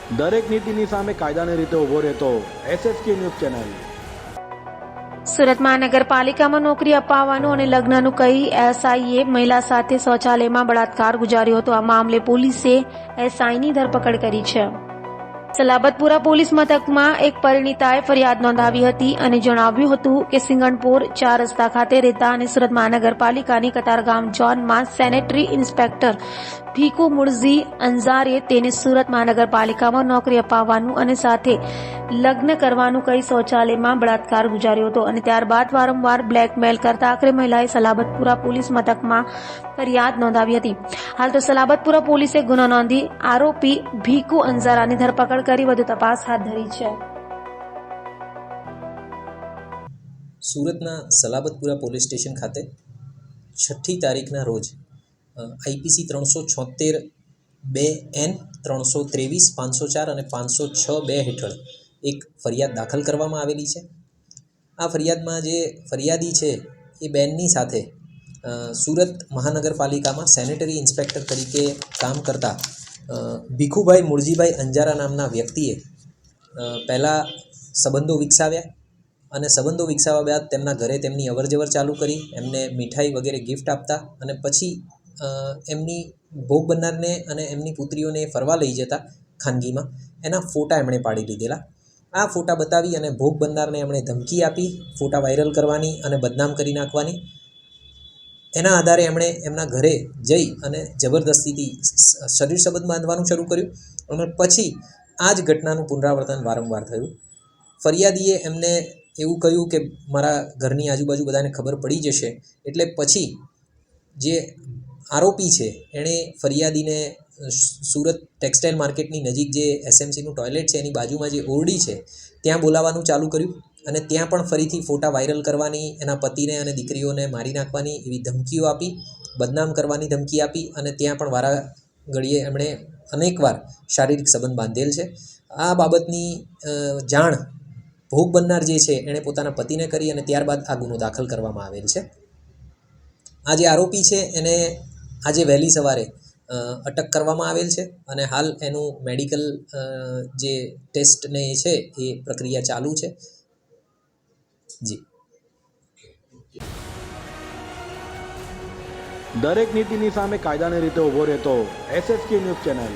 દરેક નીતિની સામે કાયદાની રીતે ઊભો રહેતો SSK ન્યૂઝ ચેનલ. સુરત મહાનગરપાલિકામાં નોકરી અપાવવાનું અને લગ્નનું કહી એસઆઈએ મહિલા સાથે શૌચાલયમાં બળાત્કાર ગુજાર્યો હતો. આ મામલે પોલીસે એસઆઈની ધરપકડ કરી છે. સલાબતપુરા પોલીસ મથકમાં એક પરિણીતાએ ફરિયાદ નોંધાવી હતી અને જણાવ્યું હતું કે સિંગણપોર 4 રસ્તા ખાતે રહેતા અને સુરત મહાનગરપાલિકાની કતારગામ ઝોનમાં સેનેટરી ઇન્સ્પેક્ટર ભીખુ મુળજી અંજારે તેને સુરત મહાનગરપાલિકામાં નોકરી અપાવવાનું અને સાથે લગ્ન કરવાનું કહી શૌચાલયમાં બળાત્કાર ગુજાર્યો હતો અને ત્યારબાદ વારંવાર બ્લેકમેલ કરતા આખરે મહિલાએ સલાબતપુરા પોલીસ મથકમાં ફરિયાદ નોંધાવી હતી. હાલ તો સલાબતપુરા પોલીસે ગુનો નોંધી આરોપી ભીખુ અંજારાની ધરપકડ કરી વધુ તપાસ હાથ ધરી છે. સુરતના સલાબતપુરા પોલીસ સ્ટેશન ખાતે 6ઠી તારીખના રોજ IPC 376(2)N 323 504 અને 506(2) હેઠળ એક ફરિયાદ દાખલ કરવામાં આવેલી છે. આ ફરિયાદમાં જે ફરિયાદી છે એ બેનની સાથે સુરત મહાનગરપાલિકામાં સેનેટરી ઇન્સ્પેક્ટર તરીકે કામ કરતા ભીખુભાઈ મુળજીભાઈ અંજારા નામના વ્યક્તિએ પહેલાં સંબંધો વિકસાવ્યા અને સંબંધો વિકસાવ્યા બાદ તેમના ઘરે તેમની અવરજવર ચાલુ કરી, એમને મીઠાઈ વગેરે ગિફ્ટ આપતા અને પછી એમની ભોગ બનનારને અને એમની પુત્રીઓને ફરવા લઈ જતા ખાનગીમાં એના ફોટા એમણે પાડી લીધેલા. આ ફોટા બતાવી અને ભોગ બનનારને એમણે ધમકી આપી ફોટા વાયરલ કરવાની અને બદનામ કરી નાખવાની. એના આધારે એમણે એમના ઘરે જઈ અને જબરદસ્તીથી શરીર સંબંધ બાંધવાનું શરૂ કર્યું અને પછી આ જ ઘટનાનું પુનરાવર્તન વારંવાર થયું. ફરિયાદીએ એમને એવું કહ્યું કે મારા ઘરની આજુબાજુ બધાને ખબર પડી જશે, એટલે પછી જે આરોપી છે એણે ફરિયાદીને સુરત ટેક્સટાઇલ માર્કેટની નજીક જે SMCનું ટોયલેટ છે એની બાજુમાં જે ઓરડી છે ત્યાં બોલાવવાનું ચાલુ કર્યું અને ત્યાં પણ ફરીથી ફોટા વાયરલ કરવાની, એના પતિને અને દીકરીઓને મારી નાખવાની એવી ધમકીઓ આપી, બદનામ કરવાની ધમકી આપી અને ત્યાં પણ વારા ઘડીએ એમણે અનેકવાર શારીરિક સંબંધ બાંધેલ છે. આ બાબતની જાણ ભોગ બનનાર જે છે એણે પોતાના પતિને કરી અને ત્યારબાદ આ ગુનો દાખલ કરવામાં આવેલ છે. આ જે આરોપી છે એને આજે વહેલી સવારે અટક કરવામાં આવેલ છે અને હાલ એનું મેડિકલ જે ટેસ્ટ ને એ છે એ પ્રક્રિયા ચાલુ છે. જી. દરેક નીતિની સામે કાયદાની રીતે ઊભો રહેતો SSK ન્યૂઝ ચેનલ.